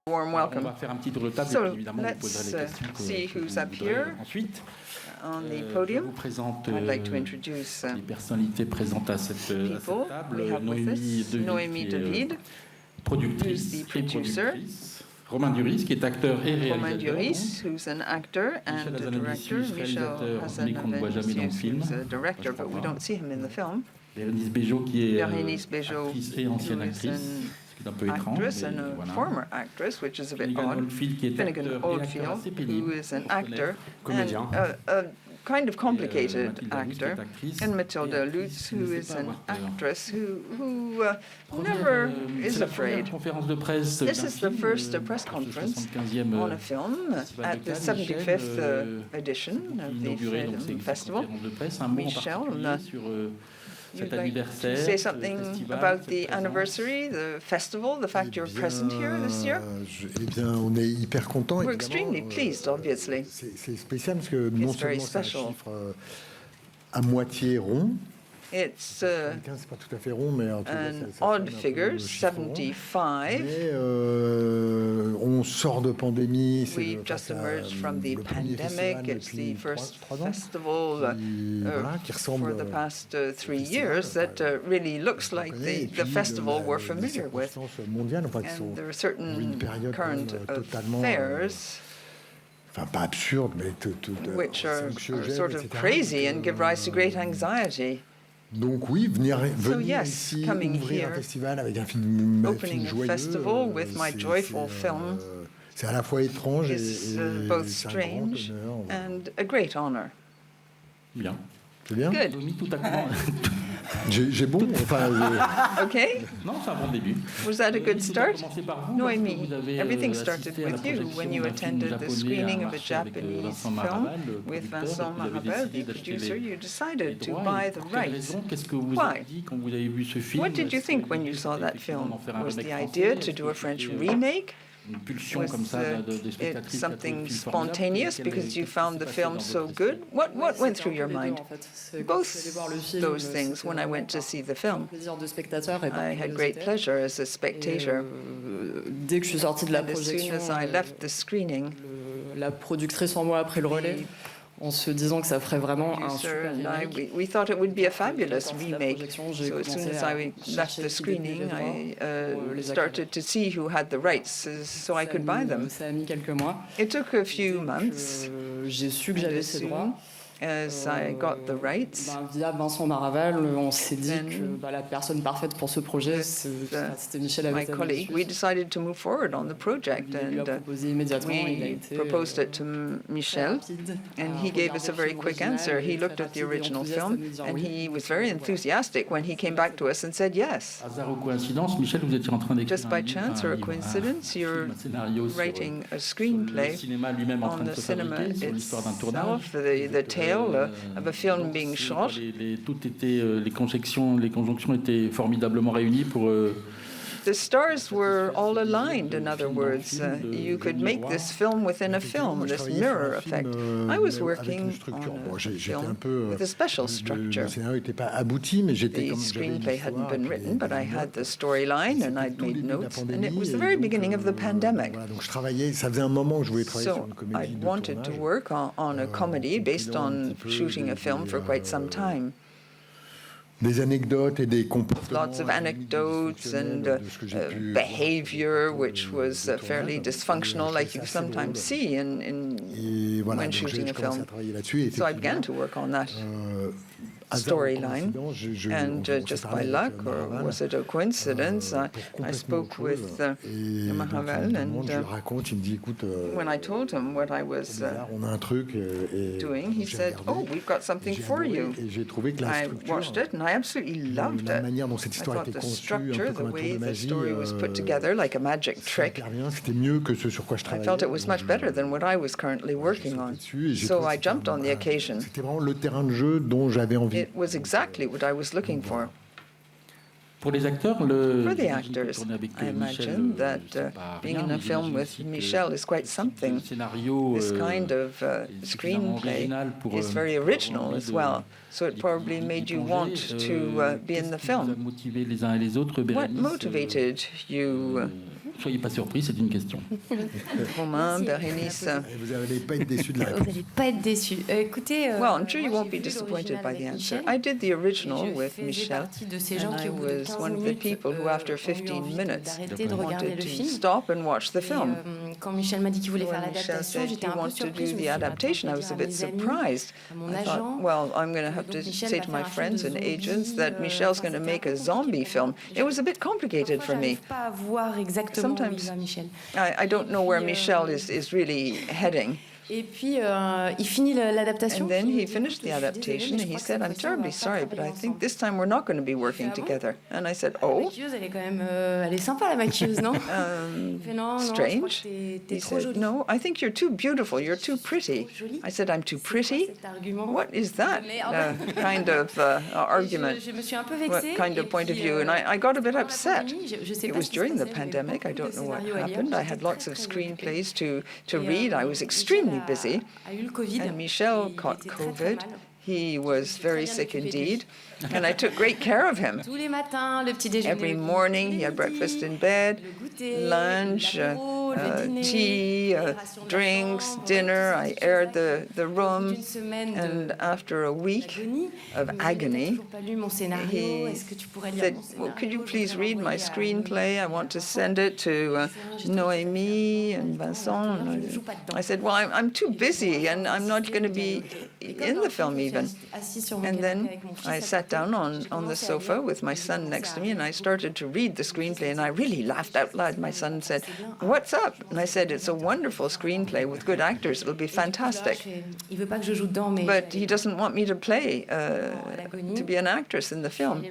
Warm welcome. On va faire un petit tour de table So, et puis évidemment vous poserez les questions see que who's vous up voudrez here ensuite. on the Je vous podium. présente I'd like to introduce les personnalités présentes à cette people table. we have with us. Noémie David, productrice who's the et producer. productrice. Romain Duris, qui est acteur et réalisateur. Romain Duris, who's an actor and a director. Michel Hazanavicius, who's a director, but we don't see him in the film. Bérénice Bejo, qui est Bérénice Bejo, actrice et ancienne who is actrice, ce qui est un peu étrange. actress and a Voilà. former actress, which is a bit Finnegan odd. Oldfield, qui est Finnegan acteur et acteur Oldfield, assez pénible, who is an actor comédien. and a kind of complicated Mathilda Lutz, qui actor, est actrice, and Matilda et Lutz, qui who ne sait is pas an avoir peur. actress who never is C'est la afraid. première conférence de presse This d'un is the film, first press pour ce conference 75e on a film Festival at de the Cannes. 75th Michel, edition of the inauguré donc film cette festival. conférence de presse, un mot en Michel, particulier sur cet You'd like to anniversaire, say ce something festival, about cette the présence. anniversary, the festival, the fact you're present here this year? Eh bien, on est hyper content. We're extremely pleased, obviously. C'est spécial parce que non very seulement c'est un special. chiffre à moitié rond, It's 75 c'est pas tout à fait rond, mais en tout cas, an ça sonne odd un peu figure, le chiffre rond. 75. Mais on sort de pandémie. C'est We've just emerged from the le premier pandemic. festival It's depuis the first trois ans, festival qui ressemble for the past 3 festival, years that really looks qu'on like connaît, et the puis festival we're les familiar with. circonstances mondiales, enfin, qui sont And there are une certain période current totalement, affairs enfin pas absurde, mais which are anxiogène, sort of etc. crazy and Donc, give rise to great anxiety. Donc oui, venir yes, ici coming ouvrir un here, festival avec un film opening a joyeux, festival with my joyful film, c'est à la fois étrange is et both c'est un grand strange honneur. and a great honor. Bien. C'est bien. Good. Noémie, tout à coup. J'ai bon. Enfin, Okay, Non, c'est un bon début. was that a good Noémie, tout a start? commencé par vous, Noémie, lorsque vous avez, everything assisté started à la with you projection when you d'un film attended the japonais screening à of a marché avec, Japanese Vincent film Maraval, le with producteur, Vincent et vous avez Maraval, décidé the d'acheter producer. You les decided to droits. buy Et the pour quelle rights. raison? Qu'est-ce que vous Why? avez dit quand vous avez vu ce film? What did you Est-ce think que when you l'idée, saw c'était that effectivement film? d'en faire un Was the remake idea français? to Est-ce do que a French c'était, remake? une pulsion Was comme ça des it spectatrices qui a trouvé le something film formidable? spontaneous Quel- because you qu'est-ce qui found s'est the passé film dans so votre good? esprit? What went through your mind? Both Those things when I went to see the film. Plaisir de spectateur et I had great pleasure as a spectator. Dès que je suis sortie de la And as soon projection, as I left the screening, la productrice en moi a pris le relais en se disant que ça ferait vraiment un producer super and I, remake. we thought it would be a fabulous Sortie de la remake. projection, j'ai So as soon commencé as à I left chercher the qui détenait screening, les droits I pour les started to see who had the rights so I could buy them. Ça a mis quelques mois. It took a few Dès months. que j'ai su que And j'avais as ces soon droits. as I got the rights, Via Vincent Maraval, on s'est dit Then que la personne parfaite pour ce projet, c'était Michel my colleague, we Hazanavicius. decided to move forward on the project, Il lui a and proposé immédiatement, il a we été proposed it to Michel, rapide and à he gave us a regarder very le film quick original answer. et He très looked at the rapide et original enthousiaste à film, nous dire and oui. he was very enthusiastic when he came back to us and said yes. Hasard ou coïncidence, Michel, vous étiez en train d'écrire Just un by livre, chance or a livre, coincidence, un you're film, un scénario sur, writing a sur le screenplay cinéma lui-même en train on de the se cinema fabriquer, sur l'histoire d'un tournage. itself, the tale of a film donc, being c'est- shot. tout était, les conjonctions étaient formidablement réunies pour The stars were all aligned, in other words. You could make this film within a film, this mirror effect. I was working on a film with a special structure. Le scénario n'était pas abouti, mais j'étais The comme j'avais screenplay l'histoire hadn't been et written, but I les had notes. the storyline and I'd Tout made début de la notes, and pandémie, it was et the very donc, beginning of the pandemic. Voilà, donc je travaillais, ça faisait un moment que je voulais travailler sur So une comédie I de wanted to tournage. work on a comedy based compilant un on petit peu shooting a film for quite some time. Des anecdotes et des comportements. Lots of anecdotes and de ce que j'ai pu behavior, voir which was fairly dysfunctional, like you sometimes see Et voilà, when donc shooting j'ai a commencé film. à travailler là-dessus. et So I began to effectivement, work on that hasard ou storyline, coïncidence, and on s'est just parlé by avec luck, or Maraval, was it a coincidence, pour I complètement spoke autre with chose. Et donc, Maraval, il me and demande, je lui raconte, il me dit, écoute, when I told him what I was bizarre, on a un truc. Et doing, he j'ai said, regardé, "Oh, we've got something j'ai for adoré, you." Et j'ai trouvé que la I structure, watched it, and I absolutely loved la it. manière dont cette I histoire thought était the conçue, un structure, peu the comme un tour way de the magie, story was put together, like a magic trick, super bien, c'était mieux que ce sur quoi je I travaillais. felt it was donc much better than what I was currently working on. dessus, et j'ai So trouvé I que c'était jumped on the occasion. C'était vraiment le terrain de jeu dont j'avais envie. It was exactly what I was looking for. Pour les acteurs, For the j'imagine que actors, tourner avec I Michel, imagine that c'est pas being rien, in mais a film j'imagine with aussi que Michel is quite le something. scénario This kind of est suffisamment screenplay original pour is very avoir original envie as well. So it probably made you want to be in the film. What motivated you? Soyez pas surpris, c'est une question. Romain, Bérénice. Vous n'allez pas être déçus de la réponse. Vous n'allez pas être déçus. Écoutez, Well, I'm sure you won't be disappointed by the answer. I did the original with Michel, and I was one of the people who, after 15 minutes, wanted to stop and watch the film. Quand Michel m'a dit qu'il voulait faire When Michel l'adaptation, said j'étais he un peu wanted to surprise. do the adaptation, I was a bit surprised. I thought, well, I'm going to have to say to my friends and agents that Michel's going to make a zombie film. It was a bit complicated for me. Sometimes I don't know where Michel is really heading. Et puis, il finit l'adaptation. And then he finished the adaptation, and he said, I'm terribly sorry, but I think this time we're not going to be working together. And I said, oh? La maquilleuse, elle est quand même... elle est sympa, la maquilleuse, non? Um, fait, non, strange. T'es He trop said, jolie. no, I think you're too beautiful, you're too pretty. I said, I'm too pretty? What is that kind of argument? Je me suis un peu vexée. What kind of point of view? And I got a bit upset. It was during the pandemic. I don't know what happened. I had lots of screenplays to read. I was extremely busy. And Michel caught COVID. He was very sick indeed, and I took great care of him. Every morning he had breakfast in bed, lunch, tea, drinks, dinner. I aired the room, and after a week of agony, he said, well, could you please read my screenplay? I want to send it to Noémie and Vincent. I said, well, I'm too busy, and I'm not going to be in the film even. And then I sat down on the sofa with my son next to me, and I started to read the screenplay, and I really laughed out loud. My son said, what's up? And I said, it's a wonderful screenplay with good actors. It'll be fantastic. But he doesn't want me to play, to be an actress in the film.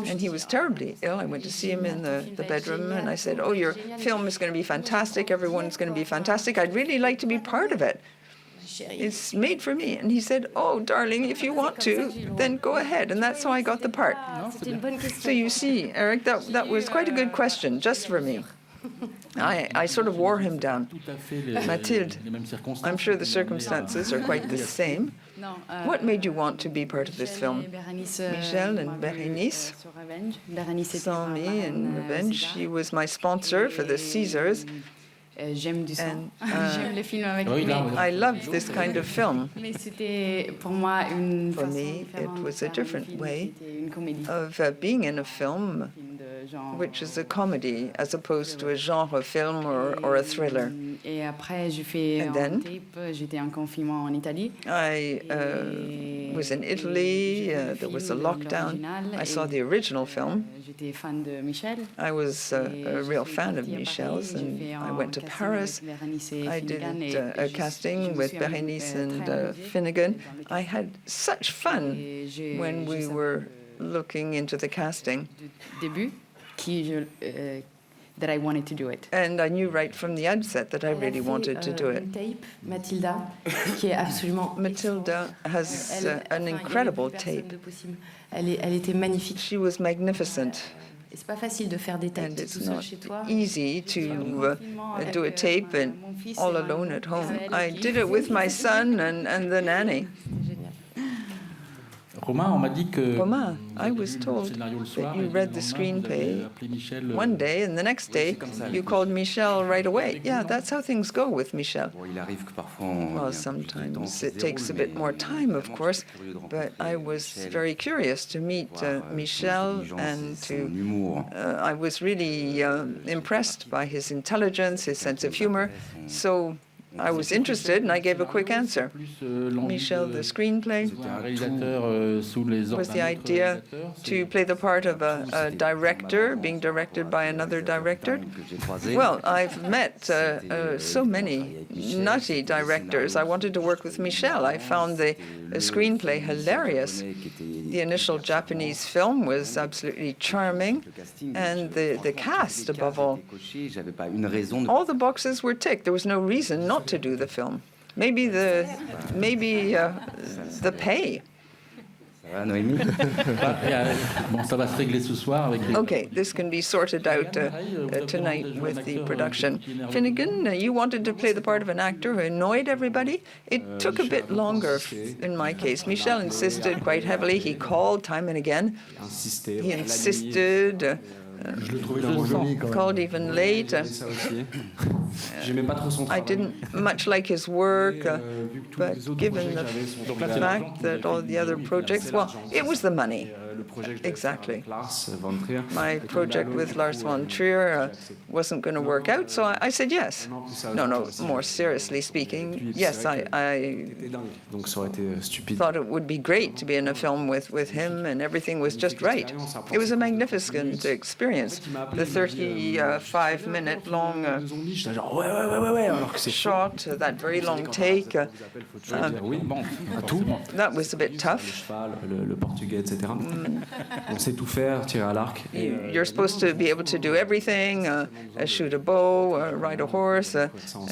And he was terribly ill. I went to see him in the bedroom, and I said, oh, your film is going to be fantastic. Everyone's going to be fantastic. I'd really like to be part of it. It's made for me. And he said, oh, darling, if you want to, then go ahead. And that's how I got the part. So you see, Eric, that was quite a good question, just for me. I sort of wore him down. Mathilde, I'm sure the circumstances are quite the same. What made you want to be part of this film? Michel and Bérénice saw me in Revenge. She was my sponsor for the Caesars. And I loved this kind of film. For me, it was a different way of being in a film, which is a comedy, as opposed to a genre film or a thriller. And then I was in Italy, there was a lockdown. I saw the original film. I was a real fan of Michel's, and I went to Paris. I did a casting with Bérénice and Finnegan. I had such fun when we were looking into the casting. That I wanted to do it. And I knew right from the outset that I really wanted to do it. Mathilda has an incredible tape. Elle était magnifique. She was magnificent. C'est pas facile de faire des tapes And it's tout seul not chez toi. easy to do a tape and all alone at home. I did it with my son and the nanny. Romain, I was told that you read the screenplay one day, and the next day you called Michel right away. Yeah, that's how things go with Michel. Well, sometimes it takes a bit more time, of course, but I was very curious to meet Michel, and I was really impressed by his intelligence, his sense of humor. So I was interested, and I gave a quick answer. Michel, the screenplay, was the idea to play the part of a director, being directed by another director. Well, I've met so many nutty directors. I wanted to work with Michel. I found the screenplay hilarious. The initial Japanese film was absolutely charming, and the cast, above all. All the boxes were ticked. There was no reason not to do the film. Maybe the pay. Noémie. Bon, ça va se régler ce soir avec les... Okay, this can be sorted out tonight with the production. Finnegan, you wanted to play the part of an actor who annoyed everybody. It took a bit longer in my case. Michel insisted quite heavily. He called time and again. He insisted. Je le trouvais trop joli quand même. Called even late. I didn't much like his work, but given the fact that all the other projects, well, it was the money. Exactly. My project with Lars von Trier wasn't going to work out, so I said yes. No, more seriously speaking, yes, I thought it would be great to be in a film with him, and everything was just right. It was a magnificent experience. The 35-minute long shot, that very long take, that was a bit tough. On sait tout faire, tirer à l'arc. You're supposed to be able to do everything, shoot a bow, ride a horse.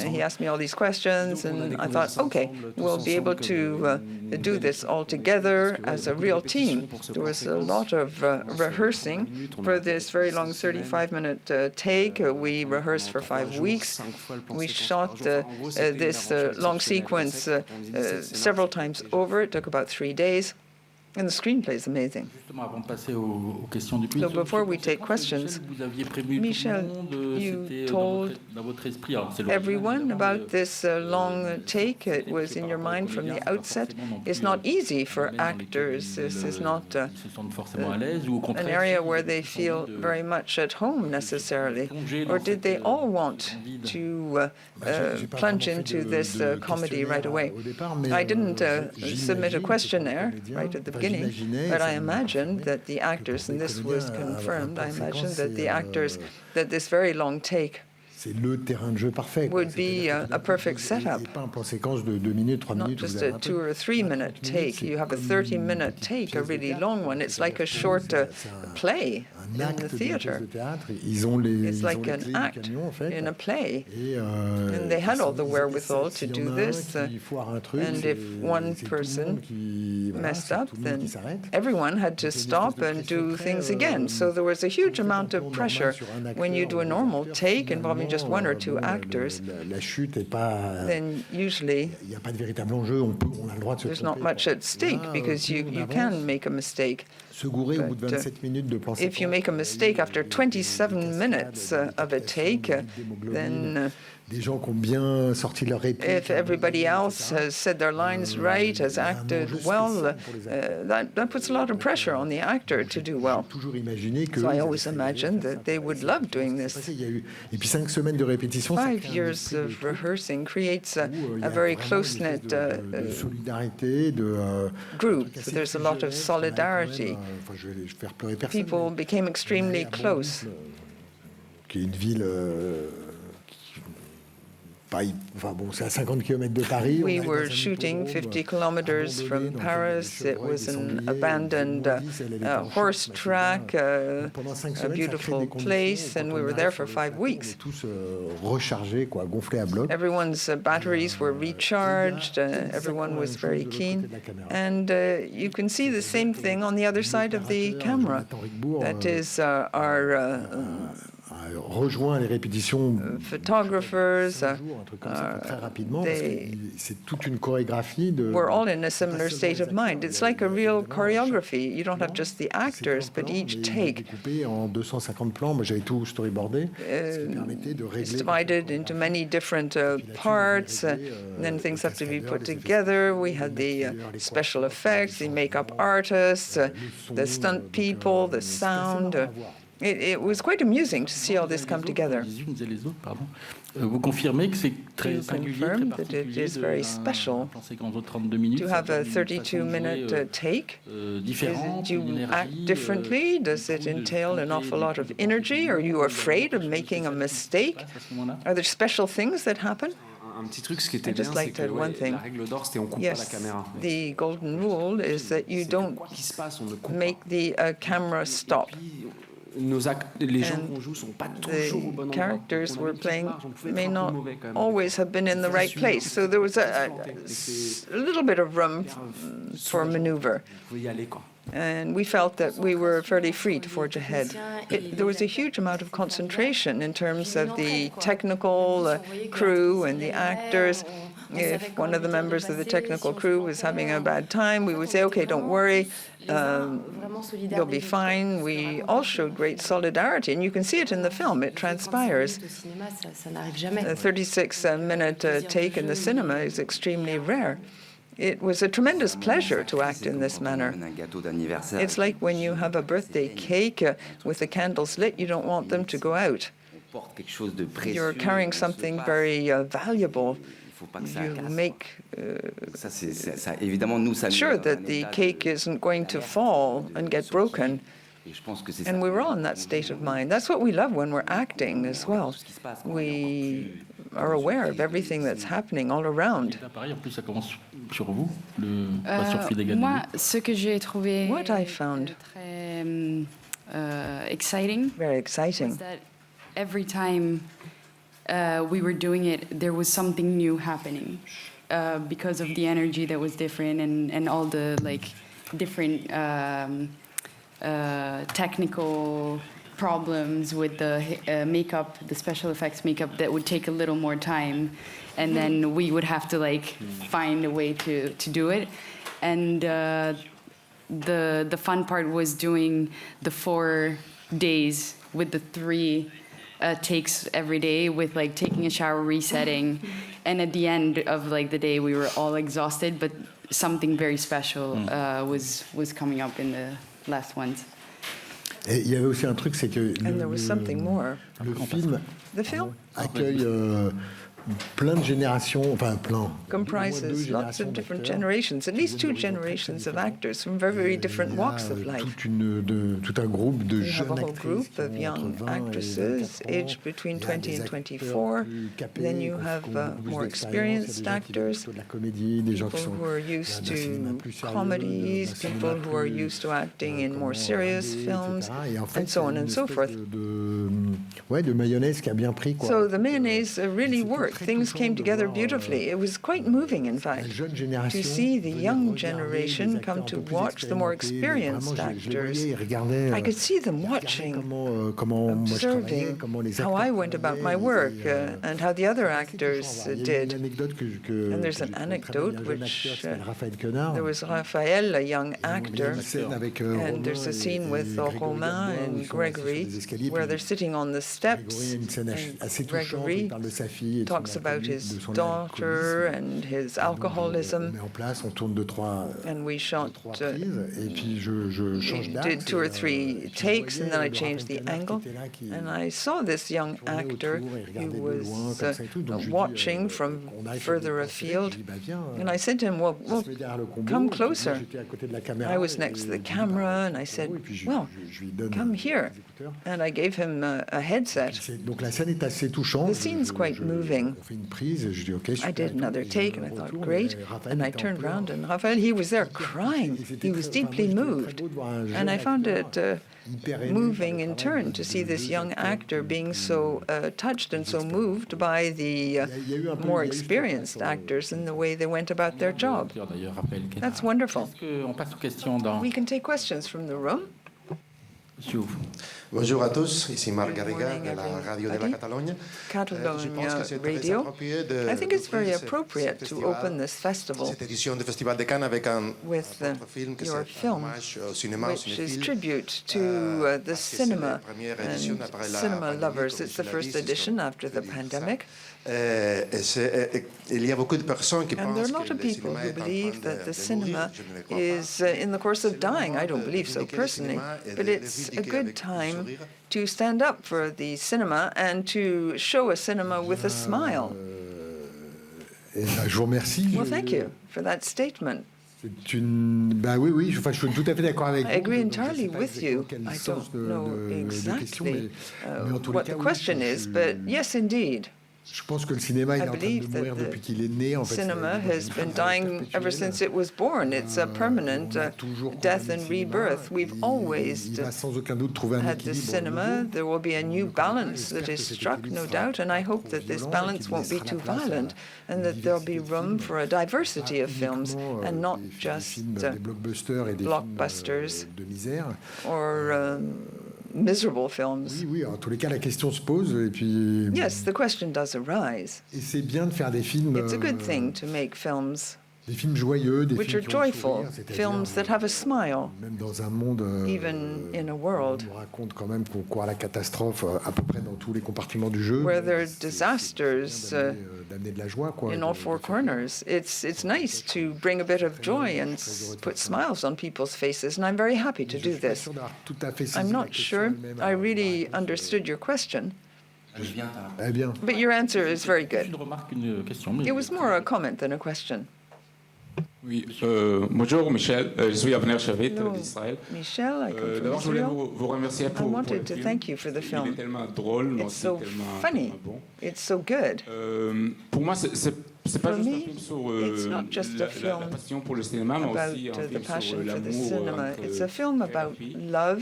He asked me all these questions, and I thought, okay, we'll be able to do this all together as a real team. There was a lot of rehearsing for this very long 35-minute take. We rehearsed for 5 weeks. We shot this long sequence several times over. It took about 3 days. And the screenplay is amazing. So before we take questions, Michel, you told everyone about this long take. It was in your mind from the outset. It's not easy for actors. This is not an area where they feel very much at home necessarily. Or did they all want to plunge into this comedy right away? I didn't submit a questionnaire right at the beginning, but I imagined that the actors, and this was confirmed, I imagined that the actors, that this very long take would be a perfect setup. Not just a 2 or 3 minute take. You have a 30-minute take, a really long one. It's like a short play in the theater. It's like an act in a play. And they had all the wherewithal to do this. And if one person messed up, then everyone had to stop and do things again. So there was a huge amount of pressure when you do a normal take involving just 1 or 2 actors. Then usually there's not much at stake because you can make a mistake. But if you make a mistake after 27 minutes of a take, then if everybody else has said their lines right, has acted well, that puts a lot of pressure on the actor to do well. So I always imagined that they would love doing this. 5 years of rehearsing creates a very close-knit group. There's a lot of solidarity. People became extremely close. We were shooting 50 kilometers from Paris. It was an abandoned horse track, a beautiful place, and we were there for 5 weeks. Everyone's batteries were recharged. Everyone was very keen. And you can see the same thing on the other side of the camera. That is our rejoint les répétitions photographers, we're all in a similar state of mind. It's like a real choreography. You don't have just the actors, but each take is divided into many different parts. Then things have to be put together. We had the special effects, the makeup artists, the stunt people, the sound. It was quite amusing to see all this come together. Vous confirmez que c'est très singulier, that it is very special to have a 32-minute take? Do you act differently? Does it entail an awful lot of energy? Are you afraid of making a mistake? Are there special things that happen? Un petit truc, ce qui était bien, c'est que la règle d'or, c'était on coupe pas la caméra. The golden rule is that you don't make the camera stop. les gens qu'on joue sont pas toujours au bon The endroit. characters On a we're une petite playing marge, on pouvait may être un peu not mauvais quand même. always have been in the right place. So there was a little bit of room for maneuver. Vous pouvez y aller, quoi. And we felt that we were fairly free to forge ahead. There was a huge amount of concentration in terms of the technical crew and the actors. If one of the members of the technical crew was having a bad time, we would say, okay, don't worry, you'll be fine. We all showed great solidarity, and you can see it in the film. It transpires. A 36-minute take in the cinema is extremely rare. It was a tremendous pleasure to act in this manner. It's like when you have a birthday cake with the candles lit, you don't want them to go out. You're carrying something very valuable. You make sure that the cake isn't going to fall and get broken. And we were all in that state of mind. That's what we love when we're acting as well. We are aware of everything that's happening all around. Pareil, en plus, ça commence sur vous, pas sur Fidega. Moi, ce que j'ai trouvé What I found très exciting very was exciting that every time we were doing it, there was something new happening because of the energy that was different and all the like different technical problems with the makeup, the special effects makeup that would take a little more time, and then we would have to like find a way to do it. And the fun part was doing the 4 days with the 3 takes every day, with like taking a shower, resetting, and at the end of like the day we were all exhausted, but something very special was coming up in the last ones. Et il y avait aussi un truc, c'est que And there was something more. le film The film accueille plein de générations, enfin plein. comprises lots of different generations, at least 2 generations of actors from very, very different walks of life. Tout un groupe de You have jeunes a whole actrices group qui of ont young entre 20 et actresses 24 ans. aged between Il y a 20 des and acteurs 24. plus capés, Then you qui have ont beaucoup plus more d'expérience, experienced des gens qui viennent actors, plutôt de la comédie, des gens qui people sont who are used d'un cinéma to plus sérieux, comedies, d'un cinéma people who are plus, used to acting in more comment serious raser, films, etc. Et en fait, and so on and so forth. de mayonnaise qui a bien pris, quoi. So the mayonnaise really C'était worked. très Things touchant came de together voir, beautifully. It was quite moving, in la fact, jeune génération to see the venir young regarder generation des acteurs come un to peu plus watch the more expérimentés. experienced Vraiment, je les actors. voyais, ils regardaient, I could see them ils regardaient watching, comment moi je travaillais, observing comment les how acteurs I went about my travaillaient, work et, and how the other c'est assez actors touchant à voir. Il y a une did. anecdote And there's que an j'ai trouvée très anecdote belle. Il y a un jeune which acteur qui s'appelle Raphaël Quenard. there was Raphael, a young Il y a actor, une scène avec and there's a scene with Romain and Gregory where they're sitting on the steps, Gregory a une scène assez and touchante où il Gregory parle de sa fille et de talks son about alcoolisme, his de son daughter alcoolisme. and his On alcoholism, met en place, on tourne 2-3 and we shot, prises, et puis je change we d'axe. did 2 or 3 et puis je takes, and then I voyais le changed the Raphaël Quenard angle, qui était là, qui and I saw this young tournait actor autour et who regardait de loin, was comme ça et tout. Donc je lui dis, watching from qu'on aille faire further des afield, portraits. Je dis, bah, viens, and I said to him, well, on se met derrière le combo. come Et puis moi, closer. j'étais à côté de la caméra, I was et next to je the lui dis, camera, bah, and I said, et puis well, je lui donne come here. des écouteurs. And I gave him a headset. Donc la scène est assez touchante. The scene's quite moving. On fait une prise, et je dis, ok, super. I did another take, and I thought, Retour, great. et Raphaël And I était en turned pleurs. around, and Raphael, he was there Et crying. c'était He was très- enfin, deeply moi, je trouvais très moved. beau de voir un jeune And I found acteur it hyper ému moving par le in travail turn de to see deux this young acteurs actor being so touched and so experts. moved by the Il y a eu un peu- more il y a eu experienced sur le- actors in the way they went about their job. D'ailleurs, Raphaël Quenard. That's wonderful. Est-ce qu'on passe aux questions dans We can take questions from the room. Monsieur Ouf. Bonjour à tous, ici Marc Good Garriga morning, de la radio de la everybody. Catalogne. Je Catalonia pense que c'est très Radio. approprié I think it's very d'ouvrir ce appropriate to festival, open this festival cette édition du Festival de Cannes avec un with votre film que your c'est un film, hommage au cinéma, au which is cinéphile. tribute to the parce que c'est cinema la première édition and après la cinema pandémie, lovers. comme It's tu the l'as first dit, c'est edition ce after the qu'on dit pandemic. Il y a beaucoup de personnes qui And there are pensent a lot que of le people cinéma who est en train believe that the de cinema mourir. Je ne le crois is pas. in the course of C'est le dying. moment I don't de believe so revendiquer le personally, cinéma et but de le it's a revendiquer good avec du time sourire. to stand up for the cinema and to show a cinema with a smile. Et ben, je vous remercie. Well, thank you for that statement. C'est une... Ben oui, oui, enfin, je suis tout à fait d'accord avec vous. I agree Donc, je entirely sais pas with exactement you. quel I sens don't know de question, exactly mais en tous les what cas, the oui, question je is, suis- but yes, indeed. Je pense que le cinéma, il est en train de believe that mourir depuis qu'il est né. En fait, cinema has been dying ever since it was born. It's a permanent death and rebirth. We've always il va sans aucun doute trouver un had the équilibre cinema. nouveau. There will be a new balance that is struck, no doubt, and I hope that this balance won't be too violent and that there'll be room for a diversity of films and not just des blockbusters et des blockbusters films de misère. or miserable films. Oui, oui, en tous les cas, la question se pose. Et puis, Yes, the question does arise. et c'est bien de faire des films, It's a good thing to make films des films joyeux, des which films are qui ont le joyful, sourire, c'est-à-dire, films that have a smile, même dans un monde, even in a world on nous raconte quand même qu'on court à la catastrophe à peu près dans tous les compartiments du jeu. where there are C'est disasters bien d'amener de la joie, quoi. in all four corners. It's nice to bring a bit of joy and put smiles on people's faces, and I'm very happy to Je do suis pas this. sûr d'avoir tout à fait saisi I'm la not question sure elle-même. I really understood your question, Je viens à... Eh bien, but your answer is very good. Une remarque, une question. Mais... It was more a comment than a question. Oui, bonjour Michel, je suis Avner Chavit Hello, d'Israël. Michel, I come from D'abord, je voulais Israel. vous remercier I pour le wanted to film. thank you for the Il est film. tellement drôle, mais It's aussi so tellement funny. bon. It's so good. Pour moi, c'est pas For juste me, un film sur it's not just a la film passion pour le cinéma, mais about aussi un the film passion sur for the l'amour cinema. entre It's a film père et about fille. love,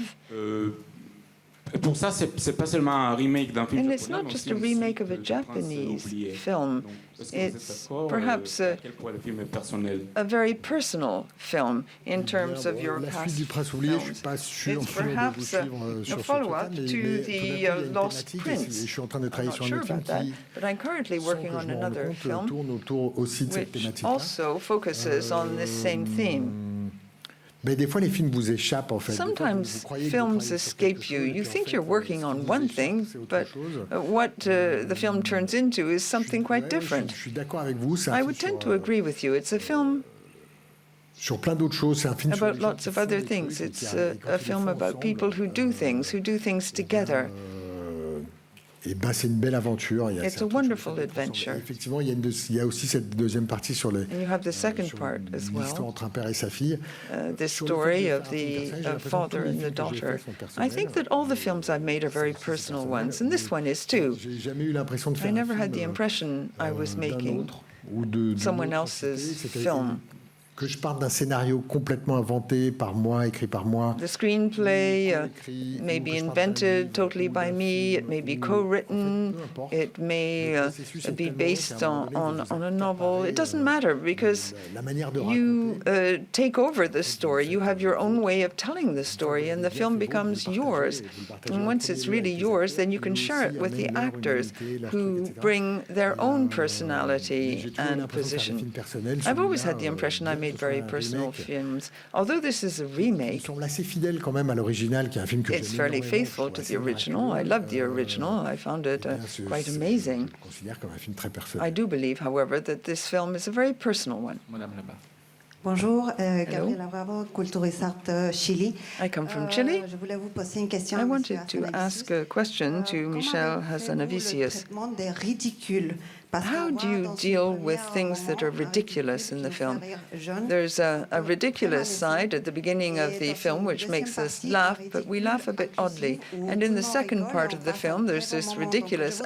Pour ça, c'est pas seulement un remake d'un film and japonais, it's not mais just aussi a un remake cycle of a de princes Japanese oubliés. film. Donc, est-ce que vous êtes It's d'accord, perhaps à quel point le film est personnel? a very personal film in terms of your la past suite du Prince oublié, je films. suis pas sûr It's de vous perhaps suivre sur a ce follow-up truc-là, to mais tout d'un coup, the il y a une Lost thématique, Prince. et je suis en train de I'm travailler not sur un sure autre about film that, qui, but I'm currently sans working que on je m'en rende another compte, film tourne autour aussi de cette which thématique-là. also focuses on this same theme. Mais des fois, les films vous échappent, en fait. Des fois, vous Sometimes croyez que vous films travaillez sur escape quelque you. chose, et You puis en think fait, you're working ce on qui vous one échappe, thing, c'est autre but chose. what the film turns into is something quite different. Je suis d'accord avec vous. C'est un I film would tend sur, to agree with you. It's a film sur plein d'autres choses. C'est un film sur about les gens lots qui of font other des things. trucs et It's qui arrivent- et quand a ils les film font about ensemble, people who do things together. Et ben, c'est une belle aventure. Il y a It's a certaines wonderful choses qui ressemblent. adventure. Et effectivement, il y a aussi cette deuxième partie sur les. And you have the second sur part as l'histoire well, entre un père et sa fille. this Sur le fait story de of faire un film the personnel, j'ai l'impression que father tous les and the films que j'ai daughter. faits sont I personnels. think that all the films I've made are very personal ones, and this one is too. J'ai jamais eu l'impression de faire I never un had the film, impression I was d'un making autre ou d'une someone autre else's société. C'était film. que je parte d'un scénario complètement inventé par moi, écrit par moi. The screenplay may be invented totally by me, it may be co-written, it may be based on a novel. It doesn't matter because La manière de you raconter. take over the story. You have your own way of telling the story, and the film becomes yours. And once it's really yours, then you can share it with the actors who bring their own personality and position. I've always had the impression I made very personal films. Although this is a Il remake, semble assez fidèle quand même à l'original, qui est un film que it's j'aime fairly énormément, faithful je to trouve the assez original. I remarquable. loved the original. I found it quite amazing. Je considère comme un film très personnel. I do believe, however, that this film is a very personal one. Madame là-bas. Bonjour, Gabriela Bravo, Kulturisart Chili. I come from Chile. Je voulais vous poser une question. I à wanted Monsieur to ask a question to Michel Hazanavicius. Comment des ridicules? How do you deal with things that are ridiculous in the film? There's a ridiculous side at the beginning of the film which makes us laugh, but we laugh a bit oddly. And in the second part of the film, there's this ridiculous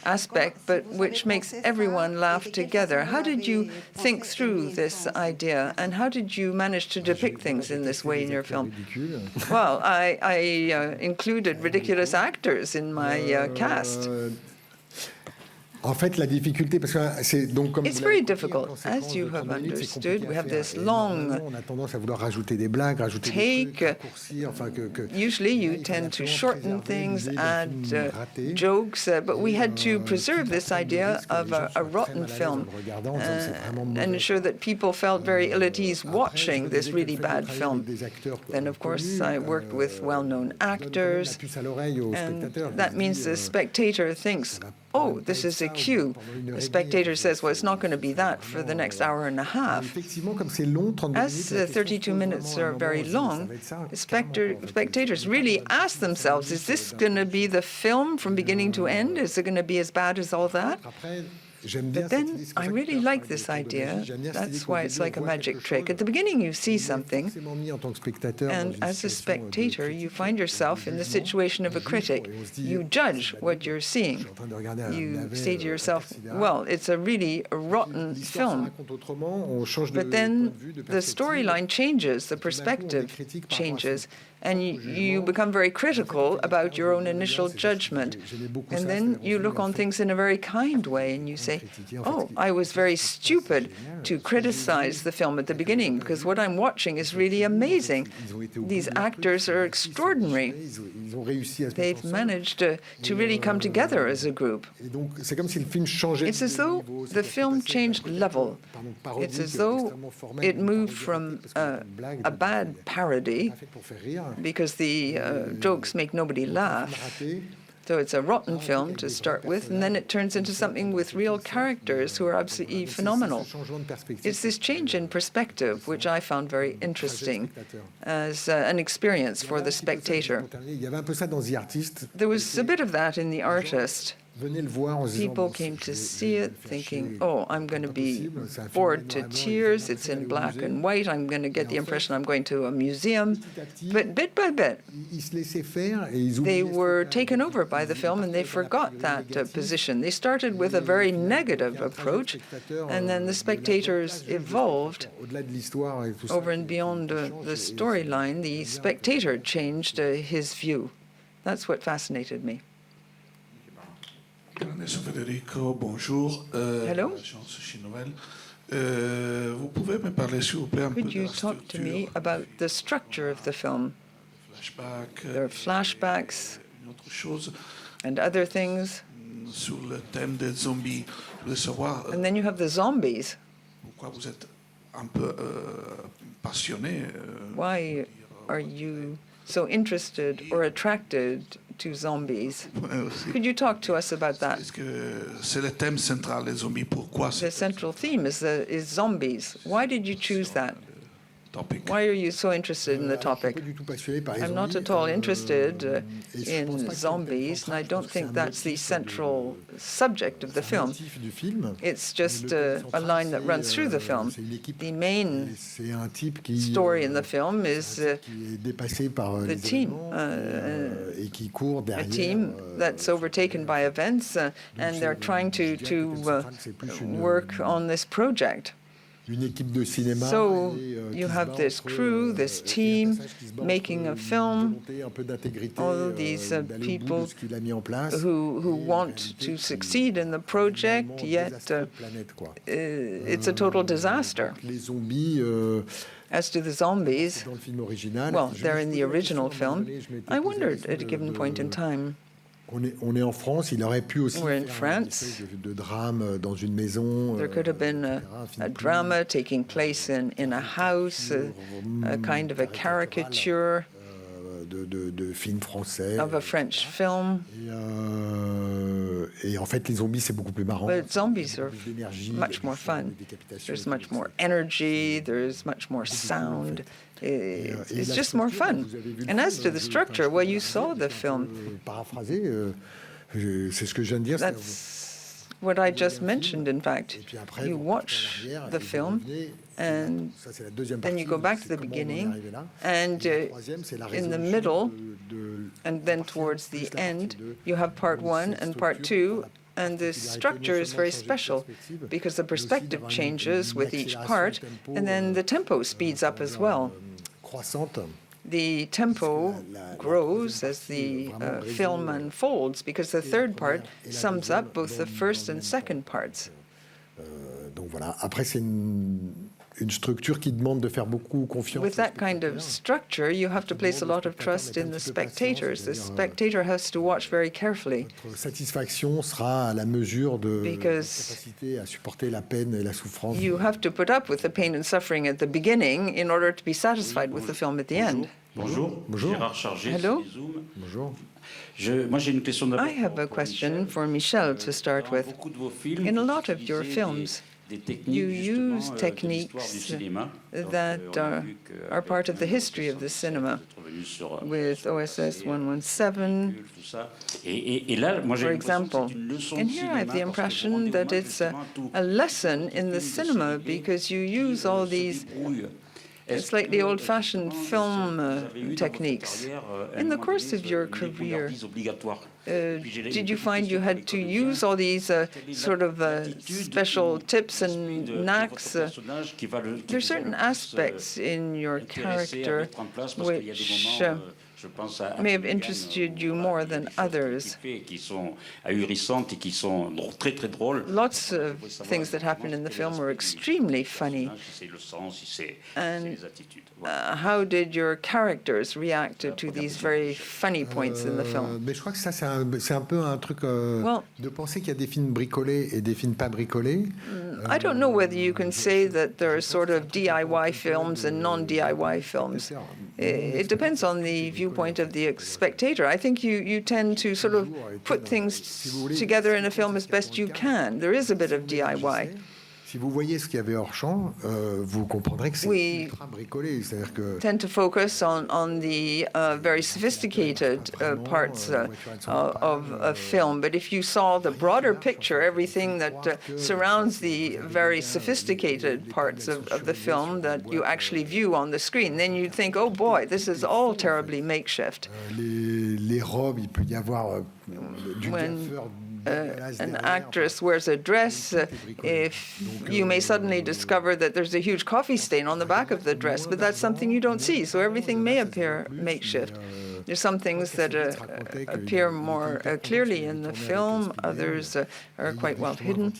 aspect, but which makes everyone laugh together. How did you think through this idea, and how did you manage to depict things in this way in your film? Well, I included ridiculous actors in my cast. En fait, la difficulté, parce que c'est donc comme It's vous l'avez very compris, difficult. quand c'est As you de 30 have minutes, c'est understood, compliqué we à have faire. this Et long normalement, on a tendance à vouloir rajouter des blagues, rajouter take. des trucs, raccourcir, enfin que Usually you il faut tend to absolument shorten préserver things, l'idée d'un add film raté. jokes, but we had to preserve Quitte à this prendre le idea risque que of les gens a soient rotten très mal à l'aise film en le regardant, en disant que c'est vraiment mauvais. and ensure that people felt very ill at ease Après, watching je me this disais que really le fait de bad travailler film. avec des acteurs Then, of course, connus, I worked with well-known donne quand même actors, la puce à l'oreille au and spectateur. that Il se means dit, the spectator thinks, oh, this is a cue. The spectator says, well, it's not going to be that for the next hour and a half. effectivement, comme c'est long, 32 minutes, As la question se 32 pose minutes vraiment à un are moment very aussi, long, ça va être ça, spectators really ask themselves, is this going to be the film from beginning to end? Is it going to be as bad as all that? Après, But then I really like this idea. That's why it's like a magic trick. At the beginning, you see something, and as a spectator, you find yourself in the situation of a critic. You judge what you're seeing. You say to yourself, well, it's a really rotten film. But then the storyline changes, the perspective changes, and you become very critical about your own initial judgment. And then you look on things in a very kind way, and you say, oh, I was very stupid to criticize the film at the beginning, because what I'm watching is really amazing. These actors are extraordinary. They've managed to really come together as a group. It's as though the film changed level. It's as though it moved from a bad parody, because the jokes make nobody laugh. So it's a rotten film to start with, and then it turns into something with real characters who are absolutely phenomenal. It's this change in perspective which I found very interesting as an experience for the spectator. There was a bit of that in The Artist. People came to see it thinking, oh, I'm going to be bored to tears, it's in black and white, I'm going to get the impression I'm going to a museum. But bit by bit, they were taken over by the film and they forgot that position. They started with a very negative approach, and then the spectators evolved over and beyond the storyline. The spectator changed his view. That's what fascinated me. Federico, bonjour. Hello. Vous pouvez me parler, s'il vous plaît, un peu Could you talk to me about the structure of the film? There are flashbacks and other things. Sur le thème des zombies. Je voulais savoir. And then you have the zombies. Pourquoi vous êtes un peu passionné? Why are you so interested or attracted to zombies? Could you talk to us about that? C'est le thème central des zombies. Pourquoi? The central theme is zombies. Why did you choose that? Why are you so interested in the topic? I'm not at all interested in zombies, and I don't think that's the central subject of the film. It's just a line that runs through the film. The main story in the film is the team, a team that's overtaken by events, and they're trying to work on this project. So you have this crew, this team, making a film, all these people who want to succeed in the project, yet it's a total disaster. As to the zombies, well, they're in the original film. I wondered at a given point in time, On est en France, il aurait pu aussi we're in France. de drame dans une maison. There could have been a drama taking place in a house, a kind of a caricature de film français. of a French film. Et en fait, les zombies, c'est beaucoup plus marrant. But zombies are much more fun. There's much more energy, there's much more sound. It's just more fun. And as to the structure, well, you saw the film. That's what I just mentioned, in fact. You watch the film, and then you go back to the beginning, and in the middle, and then towards the end, you have part one and part two. And the structure is very special because the perspective changes with each part, and then the tempo speeds up as well. The tempo grows as the film unfolds because the third part sums up both the first and second parts. Donc voilà. Après, c'est une structure qui demande de faire beaucoup confiance. With that kind of structure, you have to place a lot of trust in the spectators. The spectator has to watch very carefully. Votre satisfaction sera à la mesure de votre capacité à supporter la peine et la souffrance. You have to put up with the pain and suffering at the beginning in order to be satisfied with the film at the end. Bonjour. Bonjour. Gérard Chargé. Hello. Bonjour. Moi, j'ai une question d'abord. I have a question for Michel to start with. In a lot of your films, you use techniques that are part of the history of the cinema, with OSS 117, for example. And here I have the impression that it's a lesson in the cinema, because you use all these slightly old-fashioned film techniques. In the course of your career, did you find you had to use all these sort of special tips and knacks? There are certain aspects in your character which may have interested you more than others. Lots of things that happen in the film were extremely funny. And how did your characters react to these very funny points in the film? Mais je crois que ça, c'est un peu un truc de penser qu'il y a des films bricolés et des films pas bricolés. I don't know whether you can say that there are sort of DIY films and non-DIY films. It depends on the viewpoint of the spectator. I think you tend to sort of put things together in a film as best you can. There is a bit of DIY. Si vous voyez ce qu'il y avait hors champ, vous comprendrez que c'est ultra bricolé. C'est-à-dire que tend to focus on the very sophisticated parts of a film. But if you saw the broader picture, everything that surrounds the very sophisticated parts of the film that you actually view on the screen, then you'd think, oh boy, this is all terribly makeshift. Les robes, il peut y avoir du gaffeur. An actress wears a dress, if you may suddenly discover that there's a huge coffee stain on the back of the dress, but that's something you don't see, so everything may appear makeshift. There's some things that appear more clearly in the film, others are quite well hidden.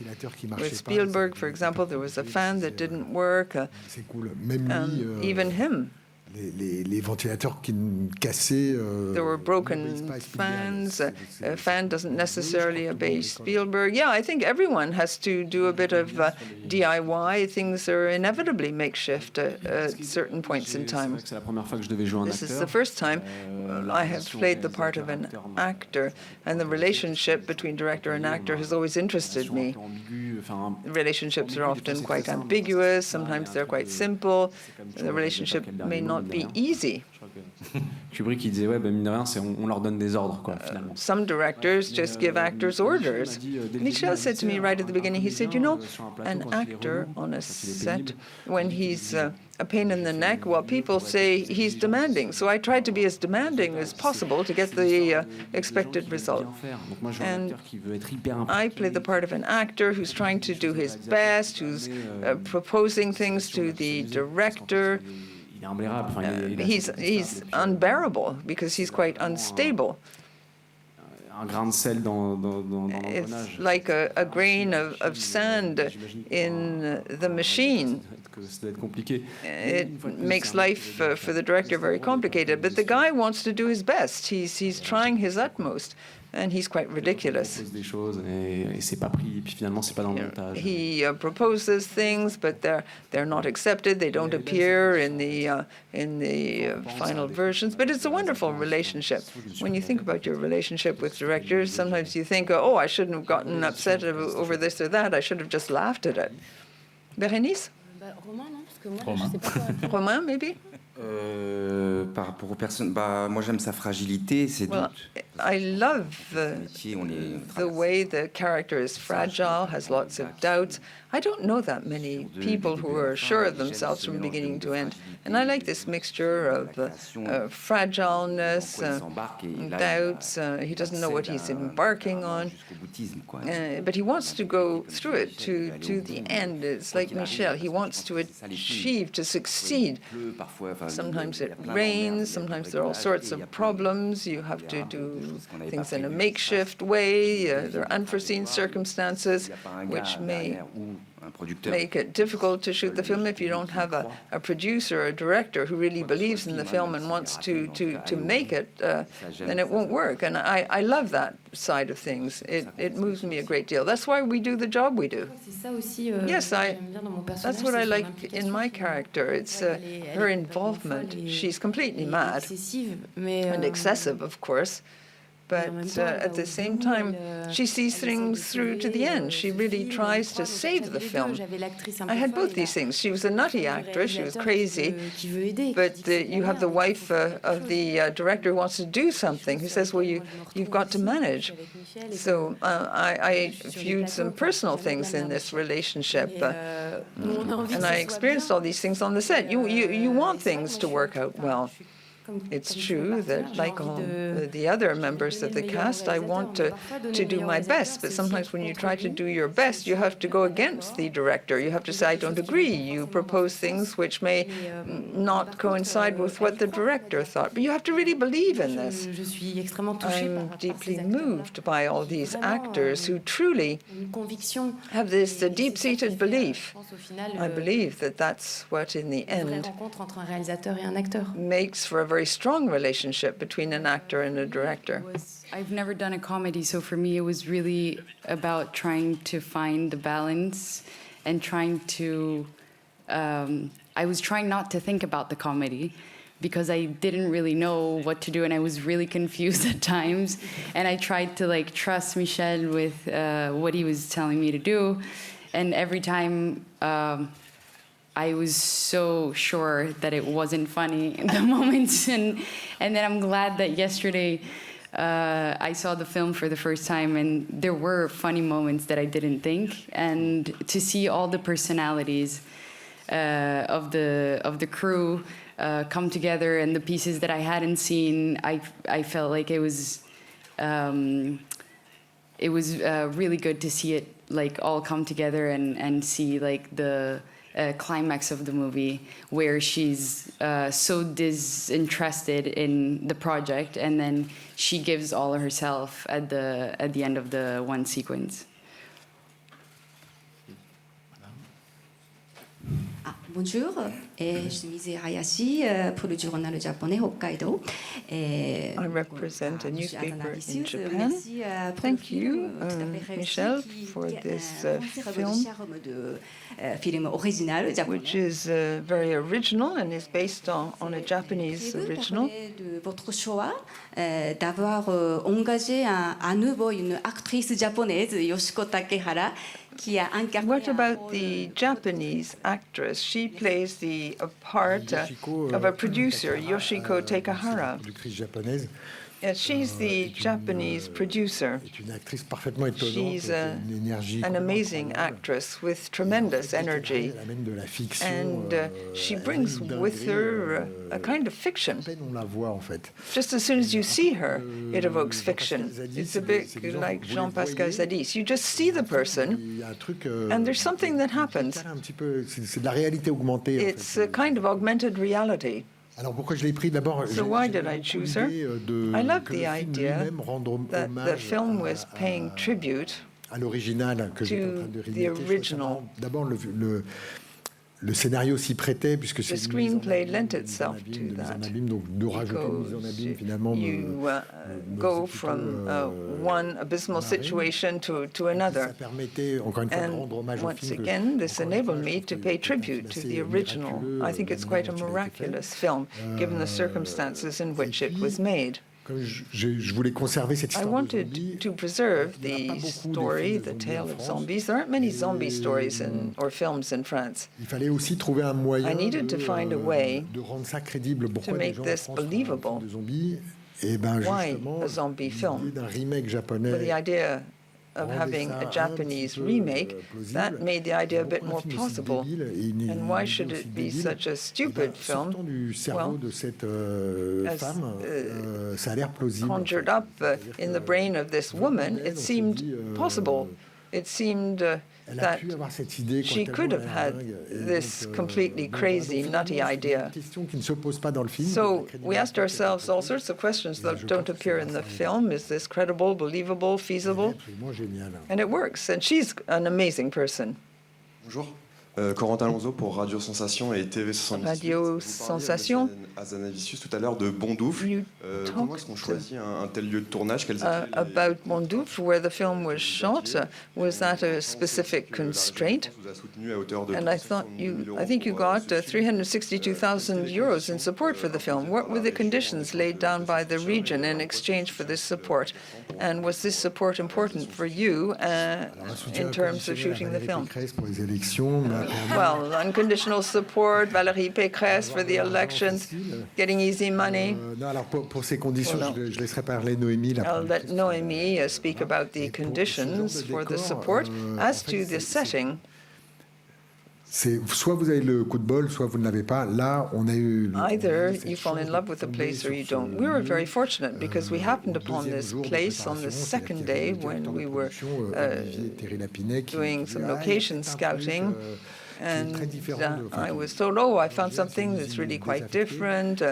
With Spielberg, for example, there was a fan that didn't work, even him. Les ventilateurs qui cassaient. There were broken fans. A fan doesn't necessarily obey Spielberg. Yeah, I think everyone has to do a bit of DIY. Things are inevitably makeshift at certain points in time. This is the first time I have played the part of an actor, and the relationship between director and actor has always interested me. Relationships are often quite ambiguous. Sometimes they're quite simple. The relationship may not be easy. Kubrick, il disait, ouais, ben, mine de rien, on leur donne des ordres, quoi, finalement. Some directors just give actors orders. Michel said to me right at the beginning, he said, you know, an actor on a set, when he's a pain in the neck, well, people say he's demanding. So I tried to be as demanding as possible to get the expected result. And I play the part of an actor who's trying to do his best, who's proposing things to the director. He's unbearable because he's quite unstable. It's like a grain of sand in the machine. It makes life for the director very complicated, but the guy wants to do his best. He's trying his utmost, and he's quite ridiculous. He proposes things, but they're not accepted. They don't appear in the final versions. But it's a wonderful relationship. When you think about your relationship with directors, sometimes you think, oh, I shouldn't have gotten upset over this or that. I should have just laughed at it. Bérénice? Romain, maybe? Par rapport aux personnes, moi j'aime sa fragilité, ses doutes. I love the way the character is fragile, has lots of doubts. I don't know that many people who are sure of themselves from beginning to end. And I like this mixture of fragileness, doubts. He doesn't know what he's embarking on. But he wants to go through it to the end. It's like Michel. He wants to achieve, to succeed. Sometimes it rains. Sometimes there are all sorts of problems. You have to do things in a makeshift way. There are unforeseen circumstances which may make it difficult to shoot the film if you don't have a producer or a director who really believes in the film and wants to make it, then it won't work. And I love that side of things. It moves me a great deal. That's why we do the job we do. Yes, that's what I like in my character. It's her involvement. She's completely mad and excessive, of course. But at the same time, she sees things through to the end. She really tries to save the film. I had both these things. She was a nutty actress. She was crazy. But you have the wife of the director who wants to do something, who says, well, you've got to manage. So I viewed some personal things in this relationship. And I experienced all these things on the set. You want things to work out well. It's true that, like all the other members of the cast, I want to do my best. But sometimes when you try to do your best, you have to go against the director. You have to say, I don't agree. You propose things which may not coincide with what the director thought. But you have to really believe in this. I'm deeply moved by all these actors who truly have this deep-seated belief. I believe that that's what, in the end, makes for a very strong relationship between an actor and a director. I've never done a comedy, so for me it was really about trying to find the balance and trying to... I was trying not to think about the comedy because I didn't really know what to do and I was really confused at times. And I tried to trust Michel with what he was telling me to do. And every time I was so sure that it wasn't funny in the moments. And then I'm glad that yesterday I saw the film for the first time and there were funny moments that I didn't think. And to see all the personalities of the crew come together and the pieces that I hadn't seen, I felt like it was really good to see it all come together and see the climax of the movie where she's so disinterested in the project and then she gives all of herself at the end of the one sequence. Bonjour, je suis Hayashi pour le journal japonais Hokkaido. I represent a newspaper in Japan. Thank you, Michel, for this film, which is very original and is based on a Japanese original. De votre choix d'avoir engagé à nouveau une actrice japonaise, Yoshiko Takehara. What about the Japanese actress? She plays the part of a producer, Yoshiko Takehara. She's the Japanese producer. She's an amazing actress with tremendous energy. And she brings with her a kind of fiction. Just as soon as you see her, it evokes fiction. It's a bit like Jean-Pascal Zadis. You just see the person, and there's something that happens. It's a kind of augmented reality. So why did I choose her? I loved the idea that the film was paying tribute to the original. Le scénario s'y prêtait puisque c'est the screenplay lent itself to that. You go from one abysmal situation to another. And once again, this enabled me to pay tribute to the original. I think it's quite a miraculous film, given the circumstances in which it was made. I wanted to preserve the story, the tale of zombies. There aren't many zombie stories or films in France. I needed to find a way to make this believable. Why a zombie film? With the idea of having a Japanese remake, that made the idea a bit more plausible. And why should it be such a stupid film? Well, as conjured up in the brain of this woman, it seemed possible. It seemed that she could have had this completely crazy, nutty idea. So we asked ourselves all sorts of questions that don't appear in the film. Is this credible, believable, feasible? And it works. And she's an amazing person. Bonjour. Corentin Alonso pour Radio Sensation et TV 78. Radio Sensation. Azanavicius tout à l'heure de Bondoufle. Comment est-ce qu'on choisit un tel lieu de tournage? About Bondoufle, where the film was shot, was that a specific constraint? And I think you got 362,000 euros in support for the film. What were the conditions laid down by the region in exchange for this support? And was this support important for you in terms of shooting the film? Well, unconditional support, Valérie Pécresse for the elections, getting easy money. Non, alors pour ces conditions, je laisserai parler Noémie. I'll let Noémie speak about the conditions for the support. As to the setting, soit vous avez le coup de bol, soit vous ne l'avez pas. Là, on a eu. Either you fall in love with the place or you don't. We were very fortunate because we happened upon this place on the second day when we were doing some location scouting. And I was told, oh, I found something that's really quite different.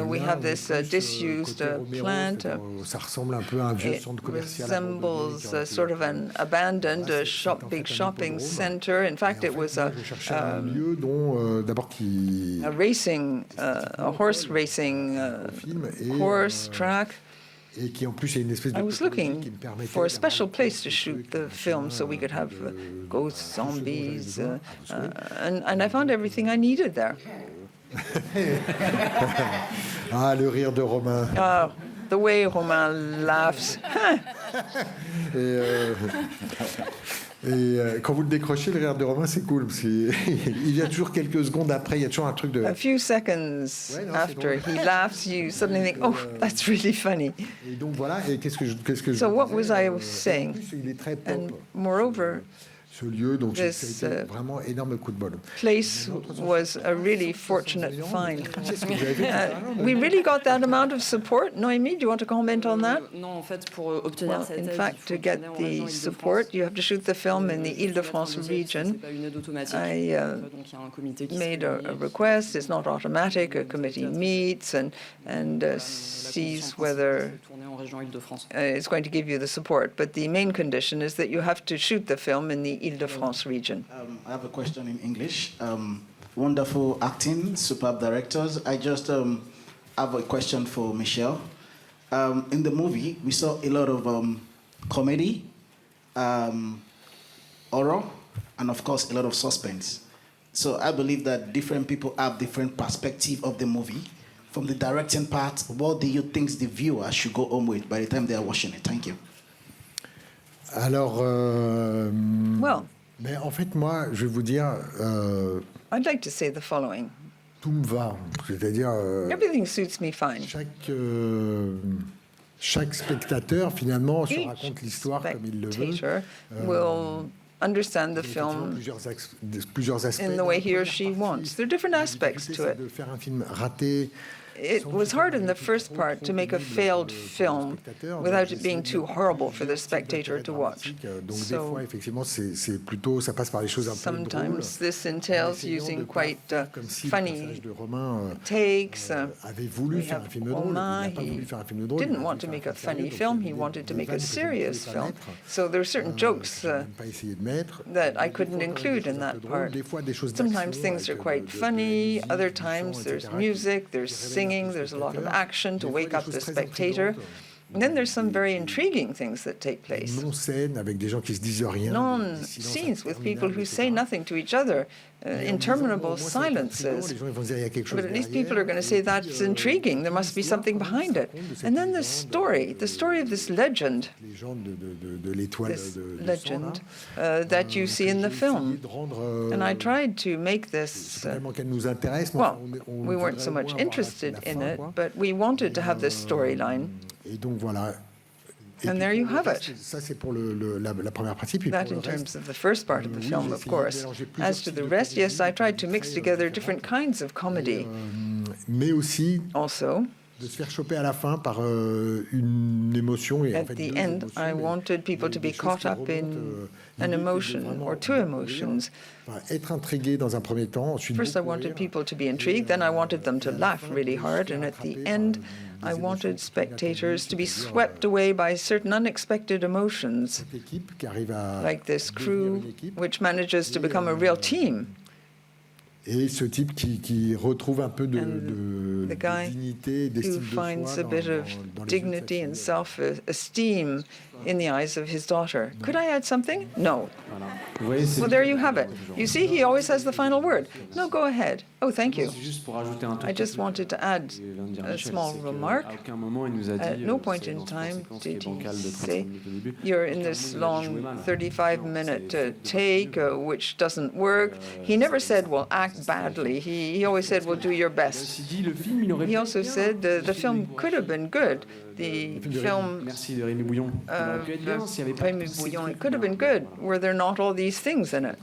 We have this disused plant. It resembles sort of an abandoned big shopping center. In fact, it was a horse racing course track. I was looking for a special place to shoot the film so we could have ghosts, zombies, and I found everything I needed there. Ah, le rire de Romain. The way Romain laughs. Et quand vous le décrochez, le rire de Romain, c'est cool. Parce il y a toujours quelques secondes après, il y a toujours un truc de... A few seconds after he laughs, you suddenly think, oh, that's really funny. Et donc voilà, et qu'est-ce que So what was I saying? Il est très pop. And moreover, ce lieu, donc c'était vraiment énorme coup de bol. Place was a really fortunate find. We really got that amount of support. Noémie, do you want to comment on that? Non, en fait, pour obtenir cette aide, in fact, to get the support, you have to shoot the film in the Île-de-France region. I made a request. It's not automatic. A committee meets and sees whether it's going to give you the support. But the main condition is that you have to shoot the film in the Île-de-France region. I have a question in English. Wonderful acting, superb directors. I just have a question for Michel. In the movie, we saw a lot of comedy, horror, and of course, a lot of suspense. So I believe that different people have different perspective of the movie. From the directing part, what do you think the viewer should go home with by the time they are watching it? Thank you. Alors, mais en fait, moi, je vais vous dire... I'd like to say the following. Tout me va, c'est-à-dire... Everything suits me fine. Chaque spectateur, finalement, se raconte l'histoire comme il le veut. Will understand the film in the way he or she wants. There are different aspects to it. De faire un film raté. It was hard in the first part to make a failed film without it being too horrible for the spectator to watch. So sometimes this entails using quite funny takes. We have Romain, he didn't want to make a funny film, he wanted to make a serious film. So there are certain jokes that I couldn't include in that part. Sometimes things are quite funny, other times there's music, there's singing, there's a lot of action to wake up the spectator. And then there's some very intriguing things that take place. Non-scenes with people who say nothing to each other, interminable silences. But at least people are going to say that's intriguing, there must be something behind it. And then the story of this legend, that you see in the film. And I tried to make this, well, we weren't so much interested in it, but we wanted to have this storyline. Et donc voilà. And there you have it. Ça c'est pour la première partie. Puis that in terms of the first part of the film, of course. As to the rest, yes, I tried to mix together different kinds of comedy. Mais aussi. Also. De se faire choper à la fin par une émotion. Et at the end, I wanted people to be caught up in an emotion or two emotions. Être intrigué dans un premier temps. Ensuite, first, I wanted people to be intrigued. Then I wanted them to laugh really hard. And at the end, I wanted spectators to be swept away by certain unexpected emotions. Like this crew, which manages to become a real team. Et ce type qui retrouve un peu de dignité, d'estime de soi finds a bit of dignity and self-esteem in the eyes of his daughter. Could I add something? No. Well, there you have it. You see, he always has the final word. No, go ahead. Oh, thank you. I just wanted to add a small remark. At no point in time did he say, you're in this long 35-minute take, which doesn't work. He never said, well, act badly. He always said, well, do your best. He also said the film could have been good. The film Rémi Bouillon, it could have been good were there not all these things in it.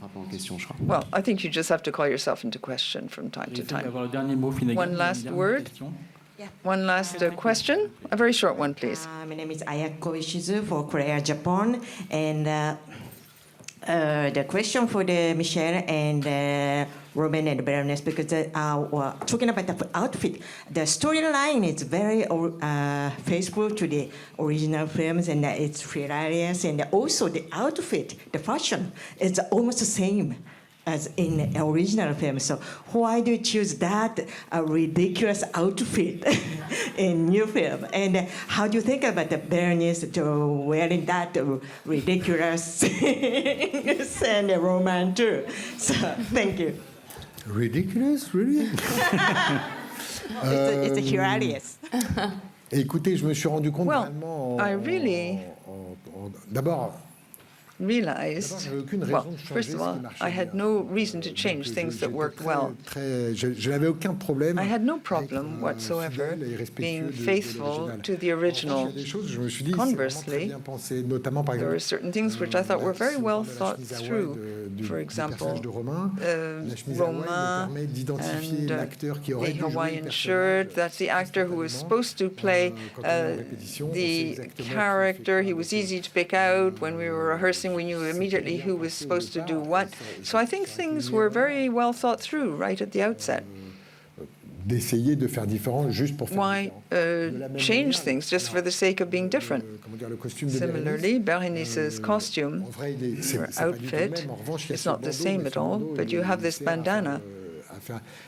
Well, I think you just have to call yourself into question from time to time. One last word. One last question. A very short one, please. My name is Ayako Ishizu for Korea, Japan. And the question for the Michelle and Roman and Baroness, because we're talking about the outfit, the storyline is very faithful to the original films, and it's hilarious, and also the outfit, the fashion, is almost the same as in the original film. So why do you choose that ridiculous outfit in new film? And how do you think about the Baroness to wearing that ridiculous and Roman too? So thank you. Ridiculous, really? It's hilarious. Écoutez, je me suis rendu compte vraiment. I really D'abord. realized, well, first of all, I had no reason to change things that worked well. I had no problem whatsoever being faithful to the original. Conversely, there were certain things which I thought were very well thought through. For example, Romain and the Hawaiian shirt, that's the actor who was supposed to play the character. He was easy to pick out. When we were rehearsing, we knew immediately who was supposed to do what. So I think things were very well thought through right at the outset. D'essayer de faire différent juste pour faire Why change things just for the sake of being different? Similarly, Berenice's costume, her outfit, is not the same at all, but you have this bandana,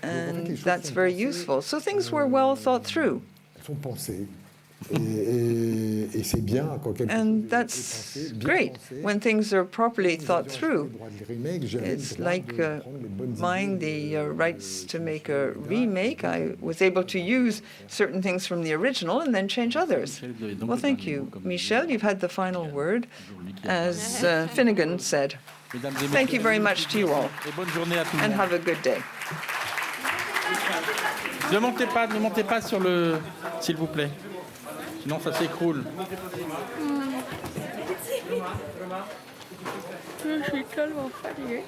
and that's very useful. So things were well thought through. And that's great when things are properly thought through. It's like buying the rights to make a remake. I was able to use certain things from the original and then change others. Well, thank you. Michel, you've had the final word, as Finnegan said. Thank you very much to you all, and have a good day. Ne montez pas sur le... S'il vous plaît. Sinon, ça s'écroule. Je suis tellement fatiguée.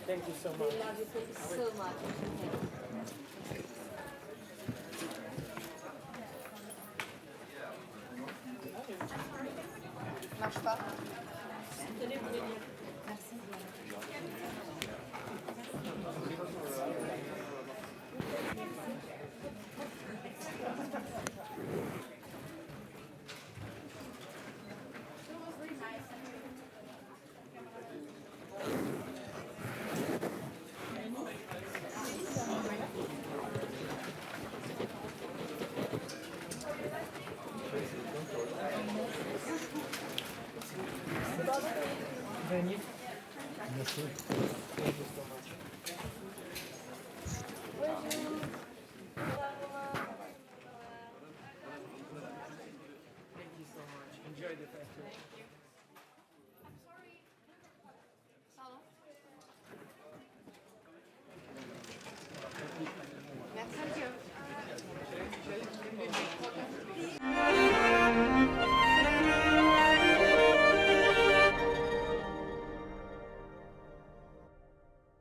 Thank you so much. We love you so much. Marche pas. Tenez, vous venir. Merci. It was really nice. Merci.